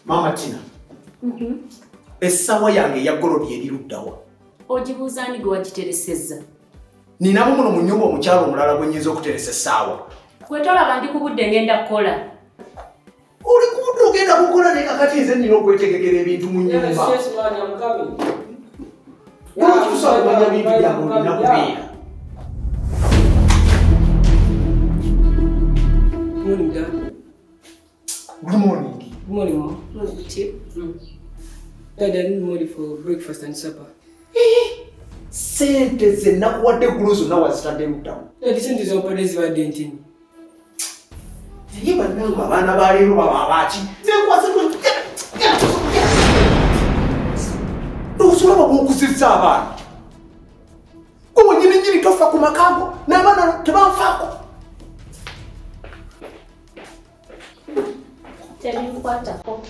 Mama Tina. Essawa yange ya golodi eriruddawa. Ogibuuza ani gwe wagiteresezza? Ninamu muno mu nnyumba omukyalo omulala gwe nnyinza okuteresa essaawa. Gwe tolaba ndi kubudde ngenda kukola. Oli kubudde ogenda kukola naye kakati nze nnina okwetegekera ebintu mu nnyumba. Tusobola kumanya bintu byange olina kubeera. Morning, Dad. Good morning. Good morning, Mom. Morning, Chief. Dad, I need money for breakfast and supper. Sente ze nakuwadde gulu zonna wazitadde luddamu. Dad, sente z'ompade zibadde ntini. Naye bannange abaana ba leero baba abaaki? Osulaba bw'okuzizza abaana. Gwe nnyini tofa ku makaago n'abaana tebanfaako. Tebinkwatako.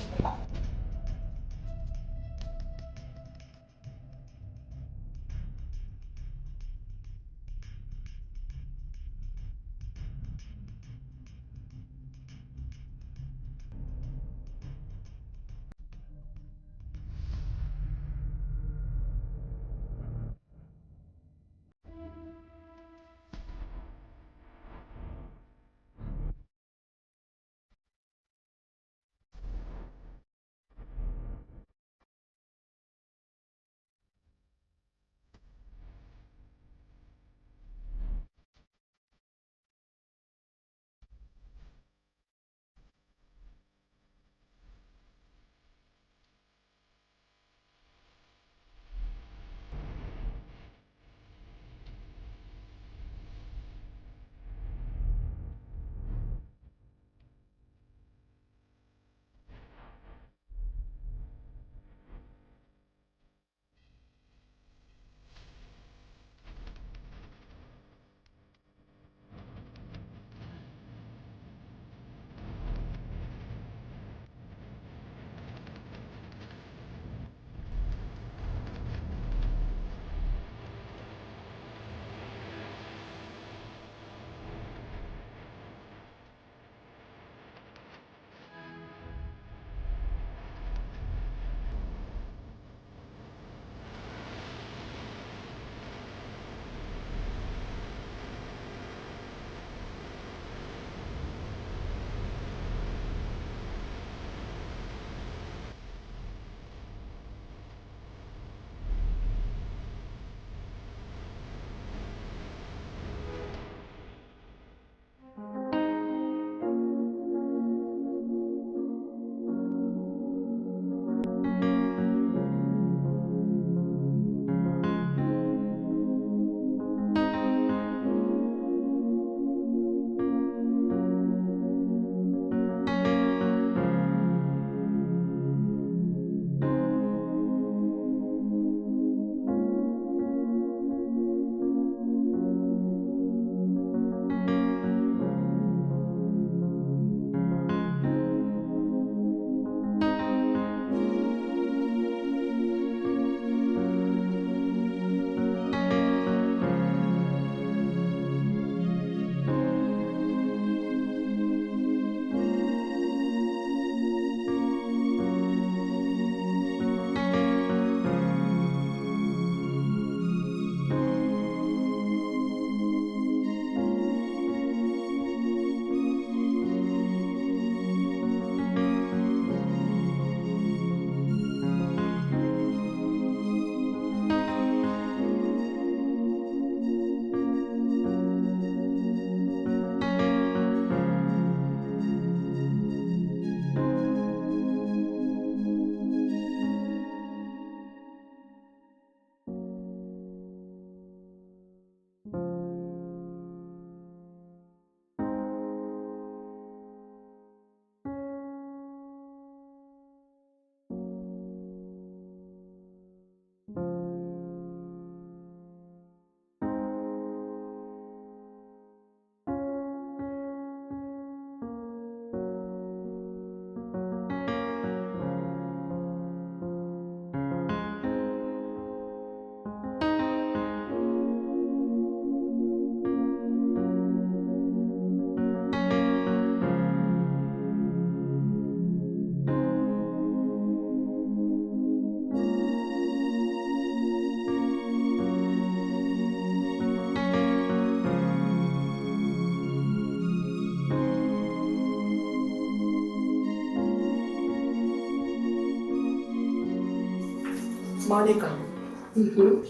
Monica.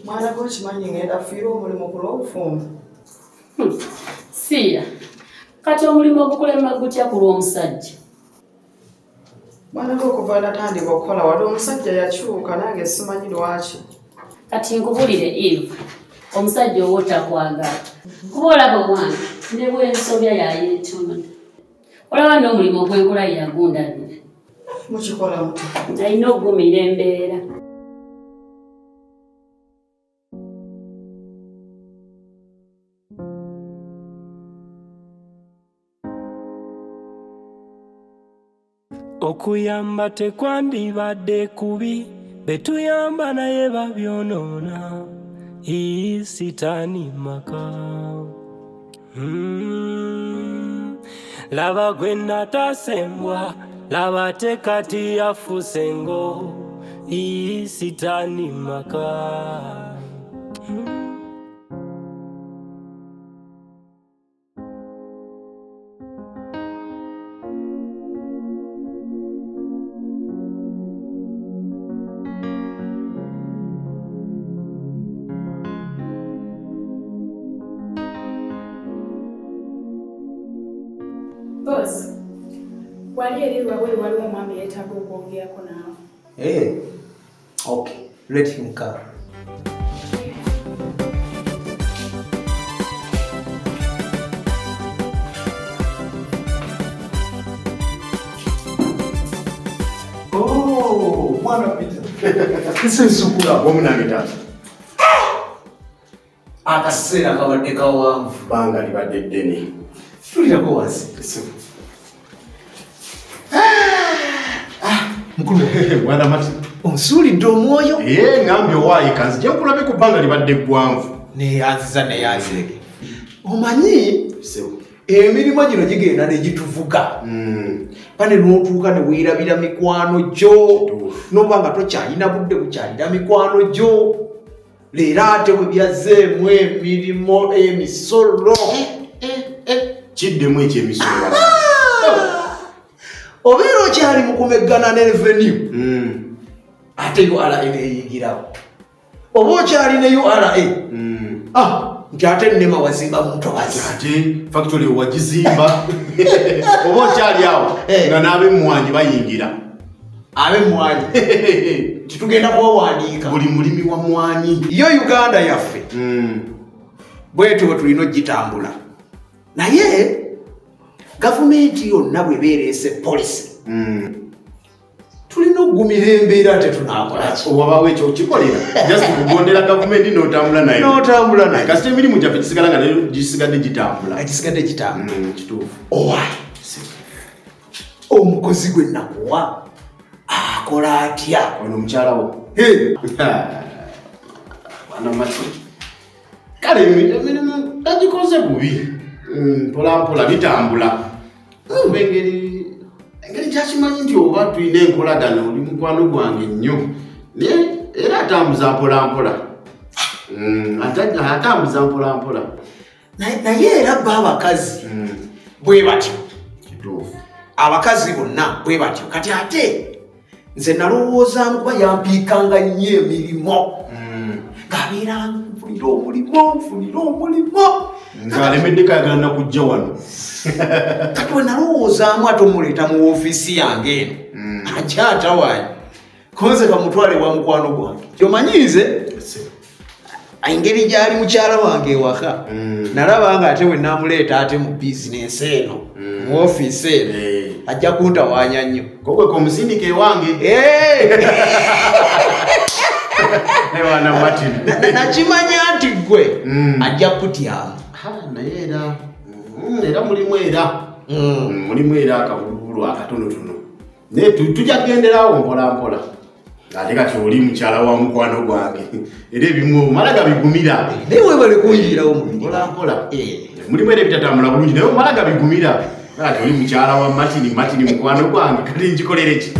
Mwana go chimanyi ngenda firo omulimu ku lw'obufumbo. Siya. Kati omulimu ogukulema gutya ku lw'omusajja. Mwana go okuva natandika okukola wadde omusajja yakyuka nange simanyi lwaki. Kati nkubulire Eve. Omusajja owo takwagala. Kuba olaba mwana ne bw'ensobya yayeetuna. Olaba n'omulimu ogw'enkola yagundabira. Mukikola muti. Alina okugumira embeera. Okuyamba tekwandibadde kubi, betuyamba naye babyonoona. Sitaani maka. Laba gwe natasembwa, laba tekati yafuuse ngo. Sitaani maka. Boss, wali eri wabwe waliwo omwami yeetaaga okwongerako naawe. Okay, let him come. Oh, mwana Peter. Kise nsukula Omunanita. Akaseera kabadde kawanvu. Banga libadde ddene. Tulirako wansi. Mukulu Mwana Mati. onsuulidde omwoyo? Ngambye owaayi kanzija nkulabe ku bbanga libadde ggwanvu. Neyanziza neyanzege. Omanyi emirimu gino gigenda ne gituvuga. Pane n'otuuka ne weerabira mikwano gyo n'oba nga tokyalina budde bukyalira mikwano gyo. Leero ate bwe byazzeemu emirimu emisolo. Kiddemu ekyemisolo. Obeera okyali mu kumeggana ne revenue. Ate URA neeyigirawo. Oba okyali ne URA. Nti ate nnema wazimba mu ntobazi. Ate factory wagizimba. Oba okyali awo nga n'ab'emmwanyi bayingira. Ab'emmwanyi titugenda kuwawandiika. Buli mulimi wa mmwanyi. Yo Uganda yaffe bwetyo bwe tulina ogitambula. Naye gavumenti yonna bw'ebeereese policy tulina okugumira embeera tetunaakolaki. Wabawo ekyo okikolera. Just kugondera gavumenti n'otambula naye. N'otambula naye. Kasita emirimu gyaffe gisigala nga nayo gisigadde gitambula. Gisigadde gitambula. Kituufu. Owaayi omukozi gwe nakuwa akola atya? Ono mukyala wo. Bwana Mati. Kale emirimu tagikoze bubi. Mpola bitambula. Engeri kyakimanyi nti oba tulina enkolagana oli mukwano gwange nnyo. Era atambuza mpola. Atambuza mpola. Naye era bba abakazi bwe batyo. Kituufu. Abakazi bonna bwe batyo. Kati ate nze nalowoozaamu kuba yampiikanga nnyo emirimu. Ng'abeera nfunira omulimo. Ng'alemedde kayagala na kujja wano. Kati we nalowoozaamu ate omuleeta mu woofiisi yange eno. Ajja atawaanyi. Konze kamutwale wa mukwano gwange. Kyomanyiize? Engeri gy'ali mukyala wange ewaka. Nalaba nga ate we naamuleeta ate mu bizinesi eno. Mu woofiisi eno. Ajja kuntawaanya nnyo. Kokwe komusindika ewange. Bwana Mati. Nakimanya nti gwe ajja kutyamu. Naye era mulimu era akabulubulu akatonotono. Naye tujja kugenderawo mpola. Ate kati oli mukyala wa mukwano gwange. Era ebimu omala gabigumira. Naye webale kuyingirawo mu mpola. Mulimu era ebitatambula bulungi naye omala gabigumira. Kati oli mukyala wa Matini mukwano gwange. Kati nkikolere ki?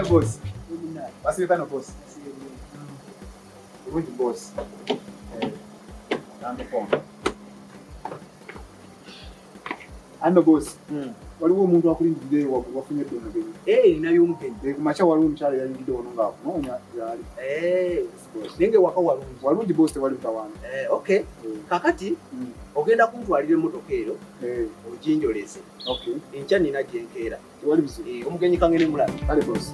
Hello boss. Basi tano boss. Good boss. Nando phone. Ano boss. Waliwo umuntu akulindire wafunye dona geni. Nayo umugeni. Kumacha waliwo mchale yalindire ono ngako. Nonya yali. Boss. Nenge waka walungi boss tewali mtawana. Okay. Kakati ogenda kuntwalira emmotoka ero. Ojinjolese. Okay. Encha nina jenkeera. Tewali bisu. Omugenyi kangene mulala. Kale boss.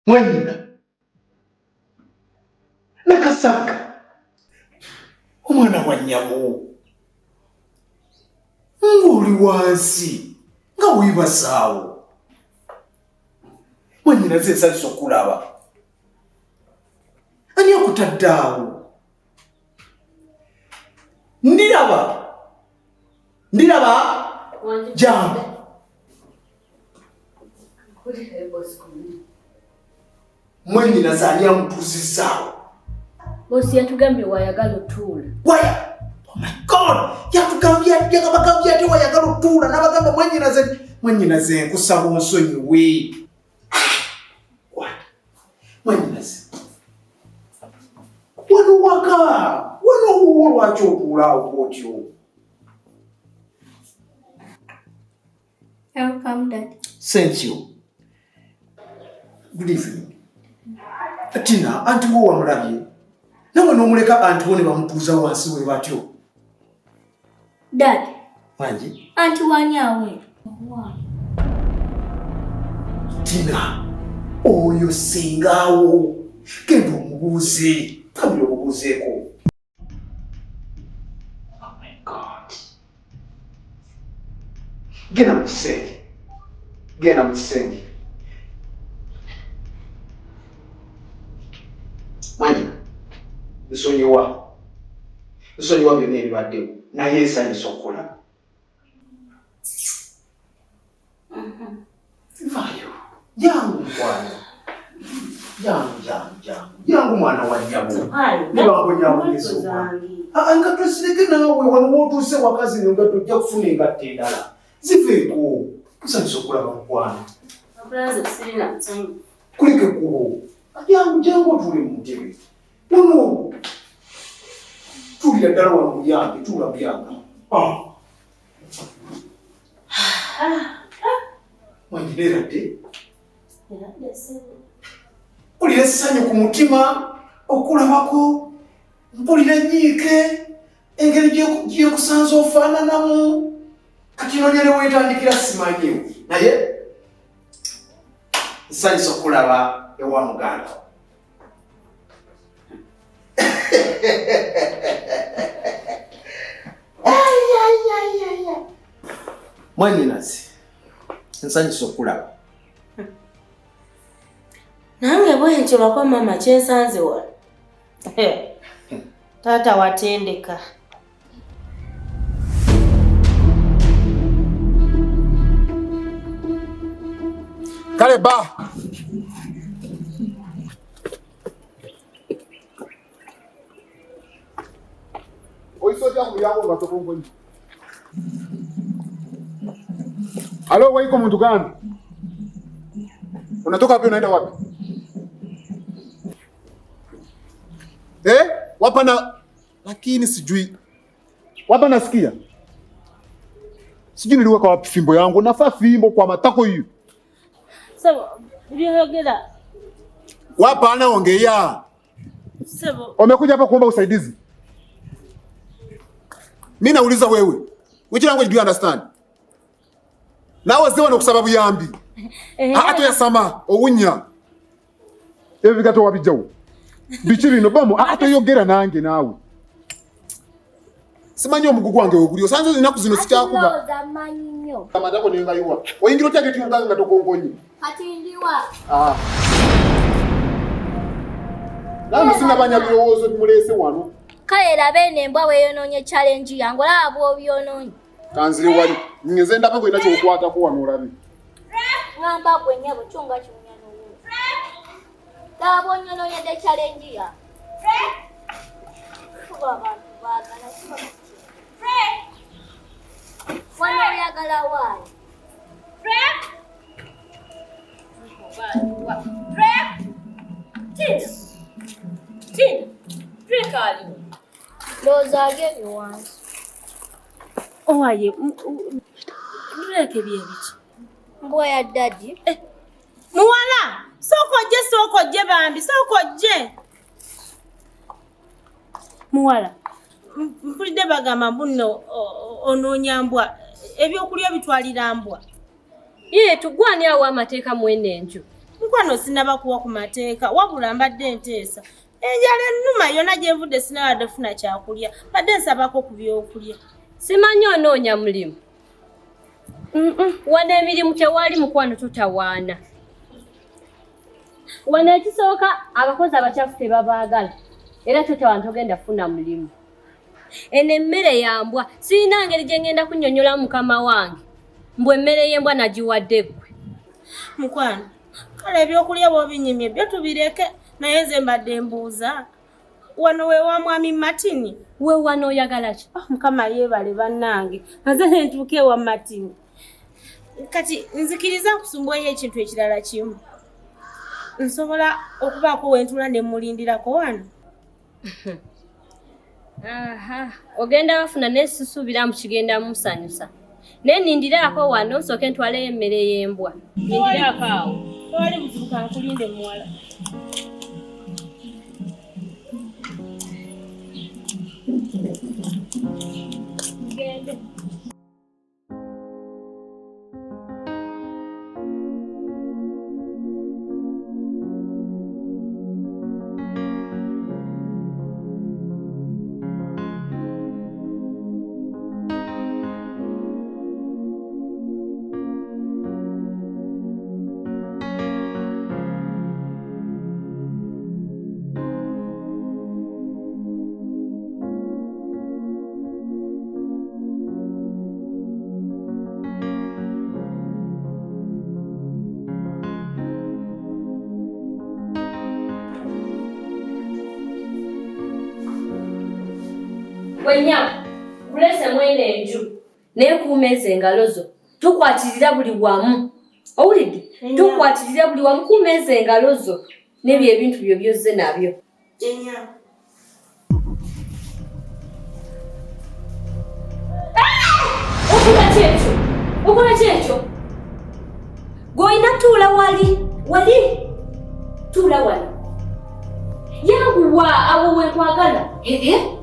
Mwanyina nakasaka omwana wa nnyabo ng'oli wansi nga weebasaawo. Mwanyina ze nsanyusa okulaba. Ani akutadde awo? Ndiraba jambo. Mwanyina zani amutuusizaawo. Bosi yatugambye wayagala otuula. Waya! Oh my God! Yatugambye ate wayagala otuula n'abagamba mwanyina ze nkusaba onsonyiwe. Mwanyina ze. Wano waka! Wano wuwo lwaki otuula awo bw'otyo? Welcome, Dad. Thank you. Good evening. Tina, anti wo wamulabye. Nawe n'omuleka anti wo ne bamutuuza wansi we batyo. Dad. Wangi? Anti wanyawe. Tina, oyo singaawo. Genda omubuuze. Kabiri omubuuzeeko. Oh my God. Genda mu kisenge. Mwanyina, nsonyiwa byonna ebibaddewo naye nsanyusa okulaba. Vaayo, jangu mwana. Jangu mwana wa nnyabo. Nibango nnyabo n'esooka. Engatto zireke naawe wano w'otuuse wakazi n'engatto ojja kufuna engatto endala. Ziveeko. Nsanyusa okulaba mukwano. Kuleka ekkubo. Jangu otuule mu ntebe. Wano tuulira ddala wano muyange, tuula muyange. Mwanyina eradde? Mpulira essanyu ku mutima okulabako, mpulira ennyiike, engeri gy'ekusanza ofaananamu. Kati nonya ne weetandikira simanyiwo, naye nsanyusa okulaba ewa muganda. Mwanyinaze, nsanyusa okulaba. Nange bwentyo lwakwa mama kyensanze wano. Taata watendeka. Kale ba. Oisoja kuyango ngatokongo nje. Halo, waiko mtu gani? Unatoka wapi unaenda wapi? Wapa lakini sijui. Wapa nasikia. Sijui niliweka wapi fimbo yangu. Nafaa fimbo kwa matako hiyo. So, uliyogera. Wapa anaongea. Sebo. Umekuja hapa kuomba usaidizi? Mimi nauliza wewe. Which language do you understand? Nawe zewa kwa sababu yambi. Hata ya sama owunya. Evi gato wabijawo. Bichiri no bamo hata yogera nange nawe. Simanyi omugugu wange wegulio. Sanzo zinaku zino sikyakuba. Aloza manyinyo. Amadako nenga yiwa. Oyingiro kyage tiyunga ngatokongonyi. Kati ndiwa. Nawe sinabanya birowoozo bimulese wano. Kale labene mbwa weyonoonye challenge yangu laba obyonoonye. Kanzire wali. Ngeze ndaba kwenda kyokwata ko wano olabi. Ngamba kwenye buchunga kimunya n'owo. Laba onyonoonye de challenge ya. Kuba abantu baagala kiba. Wano oyagala waayo. Tina, drink ali. Loza ageni wansi. Owaye, mreke byebichi. Mbwa ya daddy. Muwala, sokojje bambi, sokojje. Muwala, mpulidde bagamba mbuno onoonya mbwa, ebyokulya bitwalira mbwa. Ye tugwani awo amateeka mwene enju. Mukwano sinaba kuwa ku mateeka, wabula mbadde nteesa. Enjala ennuma yonna gye nvudde sinabadde funa kyakulya, badde nsabako ku byokulya. Simanyi onoonya mulimu. Wano emirimu tewali mukwano tutawaana. Wano ekisooka abakozi abakyafu tebabaagala. Era totawaana togenda funa mulimu. Eno emmere ya mbwa sirina ngeri gye ngenda kunnyonnyola mukama wange. Mbwe emmere y'embwa nagiwadde ggwe. Mukwano, kale ebyokulya bw'obinyimye byo tubireke, naye nze mbadde mbuuza. Wano we wa mwami Matini? We wano oyagala ki? Mukama yeebale bannange. Nze ne ntuuke wa Matini. Kati nzikiriza nkusumbweyo ekintu ekirala kimu. Nsobola okubaako wentula ne mulindirako wano? Ogenda bafuna nesisuubira mu kigenda musanyusa. Naye nindiraako wano nsooke ntwaleyo emmere y'embwa. Nindiraako awo. Tewali buzibu kankulinde muwala. Ngende. Wenya, bulese mwene enju. Neekuumeza engalo zo. Tukwatirira buli wamu. Owulidde? Tukwatirira buli wamu kuumeza engalo zo. N'ebyo ebintu byo byozze nabyo. Enya. Okola kyekyo? Goyina tuula wali. Tuula wali. Yanguwa abo wenkwagala.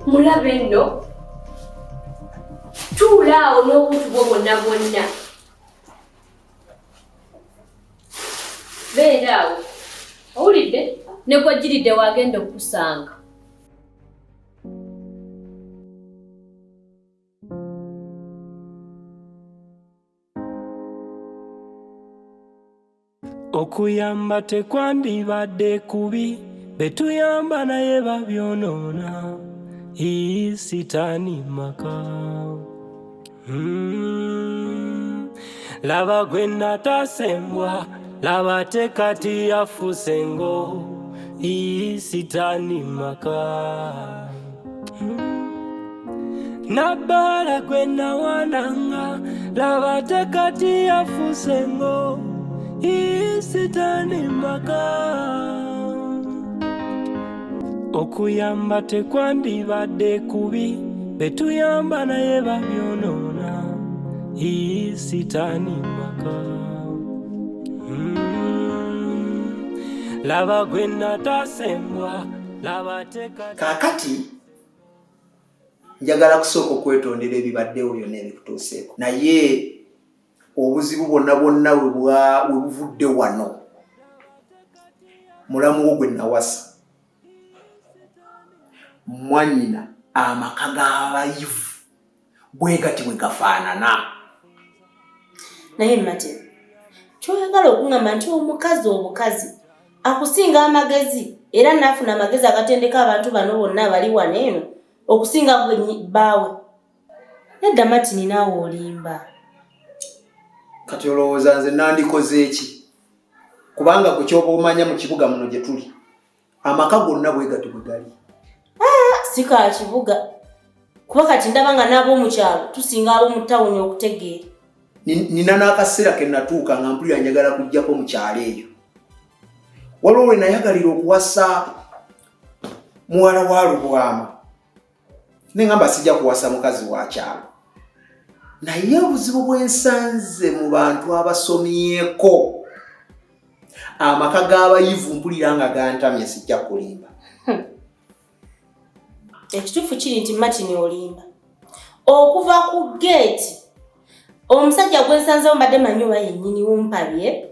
Mulabe nno. Tuula awo n'obuntu bwo bwonna. Beera awo. Owulidde? Ne gw'ojjiridde wagenda okusanga. Okuyamba tekwandibadde kubi, betuyamba naye babyonoona. Sitaani maka. Laba gwe natasembwa, laba tekati yafuuse ngo. Sitaani maka. Nabbala gwe nawananga, laba tekati yafuuse ngo. Sitaani maka. Okuyamba tekwandibadde kubi, betuyamba naye babyonoona. Sitaani maka. Laba gwe natasembwa, Kakati njagala kusooka okwetondera ebibaddewo byonna ebikutuuseeko naye obuzibu bwonna we buvudde wano mulamu wo gwe nawasa mwannyina amaka g'abayivu bwe gati bwe gafaanana. Naye Mate, kyoyagala okuŋŋamba nti omukazi obukazi akusinga amagezi era naafuna amagezi agatendeka abantu bano bonna abali wano eno okusinga gwe bbaawe. Nedda Mati ninaawe olimba. Kati olowooza nze nandikoze eki? Kubanga gwe kyoba omanya mu kibuga muno gye tuli amaka gonna bwe gati bwe gali. Si ka kibuga kuba kati ndaba nga n'ab'omukyalo tusinga ab'omu ttawuni okutegeera. Nina n'akaseera ke natuuka nga mpulira njagala kujjako mu kyalo eyo. Waliwo we nayagalira okuwasa muwala wa Lubwama. Ne ngamba sijja kuwasa mukazi wa kyalo. Naye obuzibu bw'ensanze mu bantu abasomyeko amaka g'abayivu mpulira nga gantamye sijja kulimba. Ekituufu kiri nti Martin olimba. Okuva ku geeti omusajja gwensanzewo mbadde manyoba yennyini wumpabye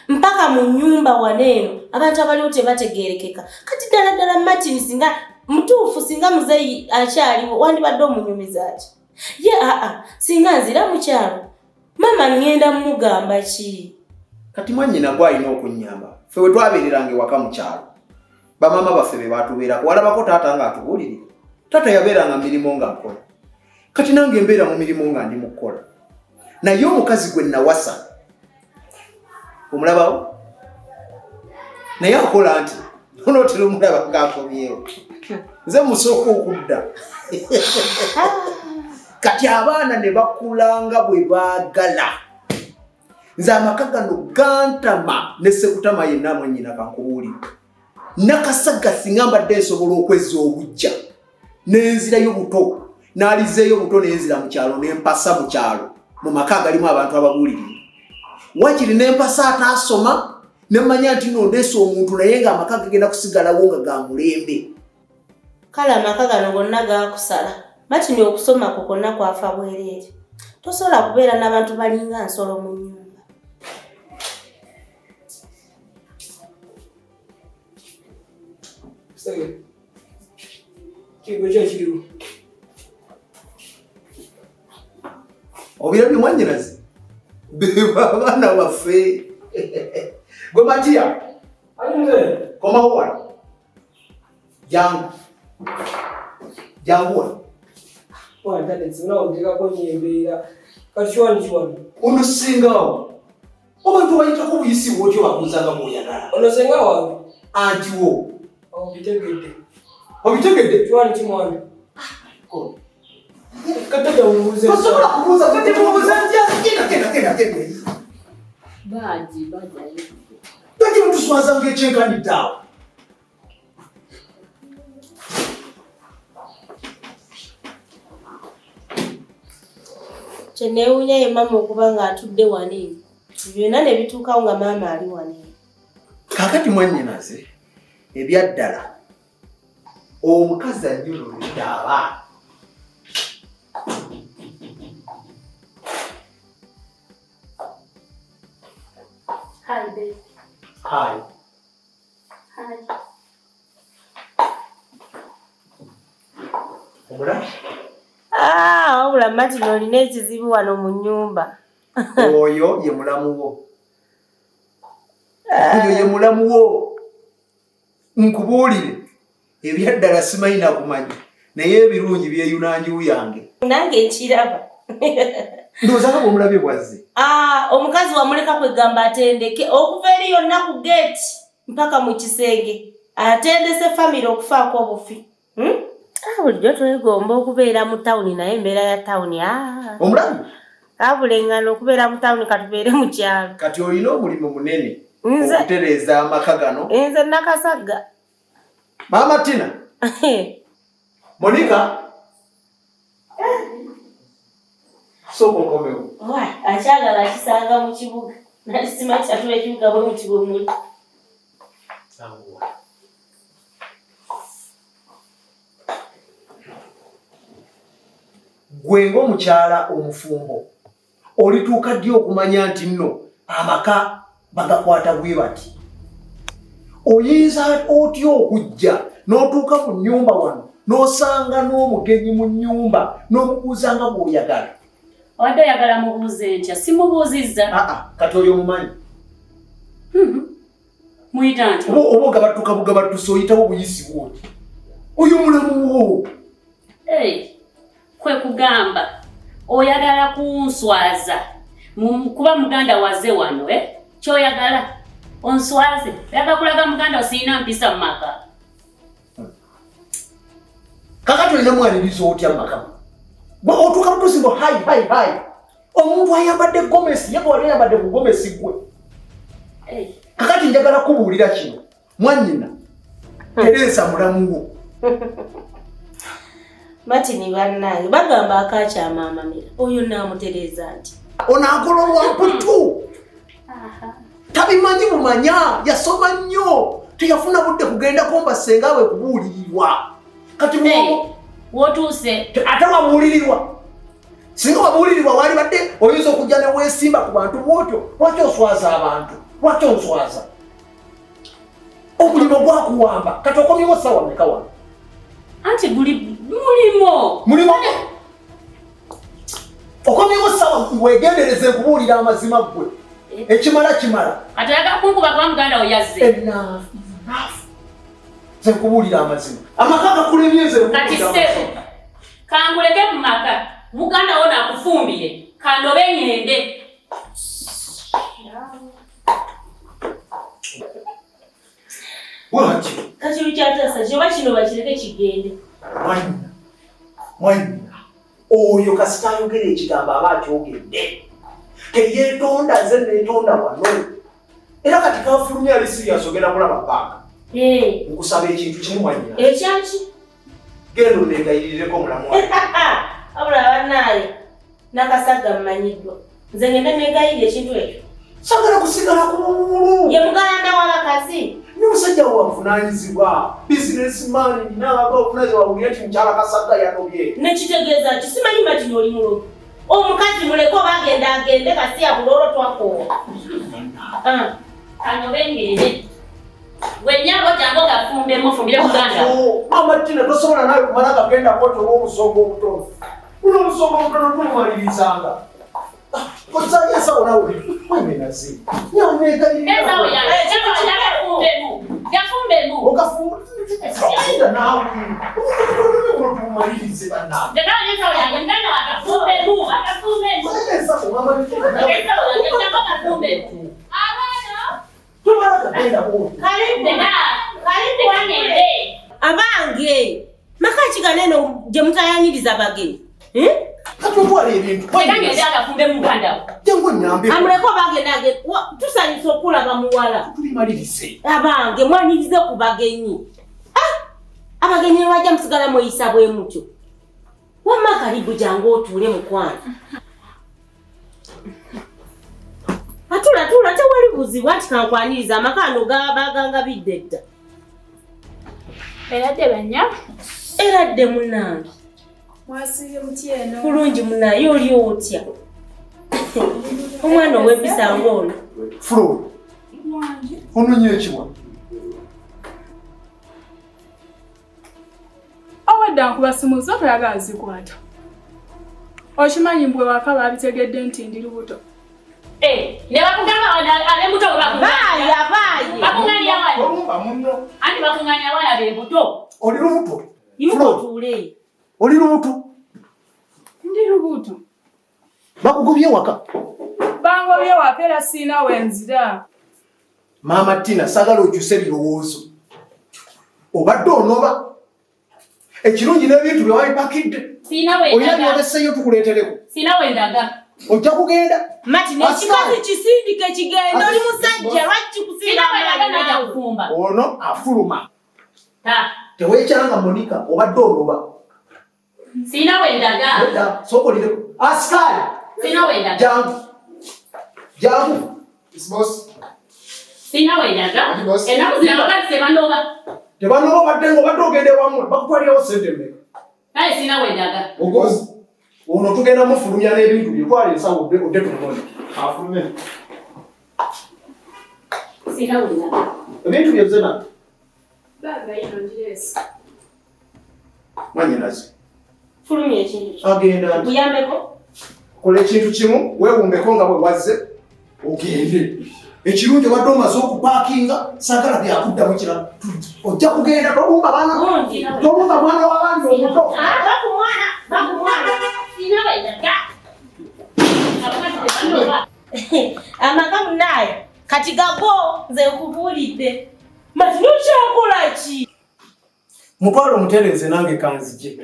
mpaka mu nnyumba waneeno abantu abaliwo tebategeerekeka. Kati ddala Martin singa mutuufu singa muzeeyi akyaliwo wandibadde omunyumiza ati ye singa nzira mu kyalo mama ngenda mugamba ki? Kati mwannyina gwalina okunnyamba ffe we twabeereranga ewaka mu kyalo bamama baffe be baatubeerako walabako taata nga atubuulirira. Taata yabeeranga mirimu nga nkola kati nange mbeera mu mirimu nga ndi mu kukola. Naye omukazi gwe nawasa omulabawo naye akola nti onootera omulaba ng'akomyewo nze musooka okudda. Kati abaana ne bakulanga bwe baagala. Nze amaka gano gantama ne sekutama yenna mwennyina kankubuulira. Nakasaga singa mbadde nsobola okwezza obujja n'enzirayo buto n'alizeeyo buto n'enzira mu kyalo n'empasa mu kyalo mu maka galimu abantu ababuulirira. Wakiri n'empasa ataasoma nemmanya nti nondeesa omuntu naye ng'amaka gagenda kusigalawo nga ga mulembe. Kale amaka gano gonna gaakusala. Martin okusoma kwo konna kwafa bwereere. Tosobola kubeera n'abantu balinga nsolo mu nnyumba. Obirabye mwannyinaze beba abaana baffe. Gwe Matiya komawo wano jangu onosingawo obantu bayitako buyisi bwotyo babuuzanga bwoyagala antiwo obitegedde tosobola kubuuza kati mubuuza ntya Baji Taki mutuswaza ng'ekyenkanidde awo. Kyeneewuunya ye mama okuba ng'atudde wano byonna ne bituukawo nga maama ali wano. Kaakati mwannyinaze ebyaddala omukazi ajjululidde abaana. Hi, babe. Hi. Hi. Omulala? Wabula Martin olina ekizibu wano mu nnyumba. Oyo ye mulamu wo. Oyo ye mulamu wo. Nkubuulire ebyaddala simanyi nakumanya naye ebirungi byeyunanju yange. Nange nkiraba. Ndowooza nga bw'omulabye bwazze. Omukazi wamuleka kwegamba atendeke okuva eri yonna ku geeti mpaka mu kisenge. Atendese famire okufaako obufi. Bulijjo twegomba okubeera mu tawuni naye embeera ya tawuni. Omulamu? Kabulengana okubeera mu tawuni katubeere mu kyalo. Kati olina omulimu munene okutereeza amaka gano. Nze Nakasaga. Maama Tina. Monica. Soko komewo. Akyagala akisanga mu kibuga. Nali simanyi kyatula ekibuga bwe muti bwe muli. gwe ng'omukyala omufumbo olituuka ddi okumanya nti nno amaka bagakwata bwe bati? Oyinza otya okujja n'otuuka mu nnyumba wano n'osanga n'omugenyi mu nnyumba n'omubuuza nga bw'oyagala? Wadde oyagala mubuuze ntya? Simubuuzizza. Kati oyo omumanyi? Muyita ntya? Oba ogabattusa oyitawo buyisi bwoti. Oyo mulamu wo. Kwe kugamba oyagala kunswaza kuba muganda waze wano kyoyagala onswaze oyagala kulaga muganda osiina mpisa mu maka. Kakati olina mwaniriza otya mu maka? Otuuka butuusi ngo hayi omuntu ayambadde gomesi ye bwali ayambadde ku gomesi gwe. Kakati njagala kubuulira kino mwannyina Teresa mulamu wo. Matini bannange bagamba akakyama amamira oyo naamutereeza nti onaakola olwamputu. Tabimanyi bumanya, yasoma nnyo, teyafuna budde kugendako mbasenga we kubuulirirwa. Kati wotuuse ate wabuulirirwa. Singa wabuulirirwa wali badde oyinza okujja ne weesimba ku bantu bwotyo. Lwaki oswaza abantu? Lwaki onswaza? Omulimu gwakuwamba kati okomyewo ssaawa mmeka wano? Anti mulimo okomyewo ssaawa weegendereze kubuulira amazima ggwe. Ekimala kimala. Ate oyagala kunkuba kuba muganda we yazze. Ennaafu ze kubuulira amazima. Amaka gakulemye ze kati ssebo kanguleke mu maka muganda wo naakufumbire kandobe ngende. Waki? Kati lukyatasa kyoba kino bakireke kigende. Mwannyina oyo kasita ayogera ekigambo aba akyogedde. Teyeetonda nze neetonda wano. Era kati kafulumye ali sirias ogenda kulaba bbanga. Nkusaba ekintu kimu mwannyina. Ekyaki? Genda onneegayirireko mulamu wange. Wabula bannaaye nakasaga mmanyiddwa. Nze ngenda neegayirira ekintu ekyo. Sagala kusigala ku bubulu. Ye mugalanda w'abakazi. N'omusajja wavunaanyizibwa bizinesimani ninaaba okunaze wawulira nti mukyala Kasagga yanobye. Nekitegeeza ki simanyi Matini oli mulogo. Omukazi muleko bagenda agende kasi abulolo twakoowa. Kandobe ngende. Wennyabo jangu gafumbe mufumbire muganda. Mama Tina tosobola nawe kumala gagenda koto olw'obusonga obutono. Buno obusonga obutono tumumaliririzanga. Kozanya sawo nawe wemenaze. Esawo yange gafumbemu. Ogafumba. Ayinda nawe. Tumumalirize bannange. Ndakala esawo yange muganda wagafumbemu. Esawo mama Tina. Esawo yange jangu gafumbemu. Abange maka kiganeno gye mutayaniriza bagenyi katutwala ebintu agafumbe muganda jangu nyambe amuleko bagenda tusanyusa okulaba muwala tulimalirize abange mwanirize ku bagenyi abagenyi bajja musigala mweyisa bwe mutyo wamma karibu jangu otuule mukwano Atula tewali buzibu ati kankwaniriza amakano baganga bidde dda. Eradde banya? Eradde munnange. Mwasibye mutyeno. Kulungi munnaye oli otya? Omwana ow'empisa ng'ono. Flo. Ononye ekiwa. Awadde nkuba simu zo toyagala zikwata. Okimanyi mbwe waka babitegedde nti ndi lubuto. Ne bakugamba ale muto bakunganya. Bakunganya wali. Olumba munno. Ani bakunganya wali abe buto. Oli lubuto. Imuko tuule. Oli lubuto. Ndi lubuto. Bakugobye waka. Bangobye waka era sina wenzira. Mama Tina sagala okyuse birowoozo. Obadde onoba. Ekirungi n'ebintu bye wabipakidde. Sina wendaga. Oyina byoleseyo tukuleetereko. Sina wendaga. Ojja kugenda. Mati n'ekikazi kisindike kigenda oli musajja lwaki kusinga amaana kufumba. Ono afuluma. Teweekyanga Monica obadde onoba. Sina wendaga. Sokolireko. Askari. Sina wendaga. Jangu. Boss. Sina wendaga. Enaku zirabakazi tebanoba. Tebanoba badde ng'obadde ogende wamu bakutwalirewo ssente mmeka. Naye sina wendaga. Ogozi. Ono tugenda mufulumya n'ebintu bye twala ensawo odde tumone. Afulume. Sirabulira. Ebintu bye zena. Baba ino njiresi. Mwanyinazi. Fulumya ekintu. Agenda. Buyambeko. Kola ekintu kimu weewumbeko nga bwe wazze ogende. Ekirungi wadde omaze okupaakinga sagala byakuddamu kirala. Ojja kugenda tobumba baana. Tobumba mwana w'abandi omuto. Amaka munayo kati gago nze nkubulidde. Mati nokyakola ki? Mutwalo mutereze nange kanzije.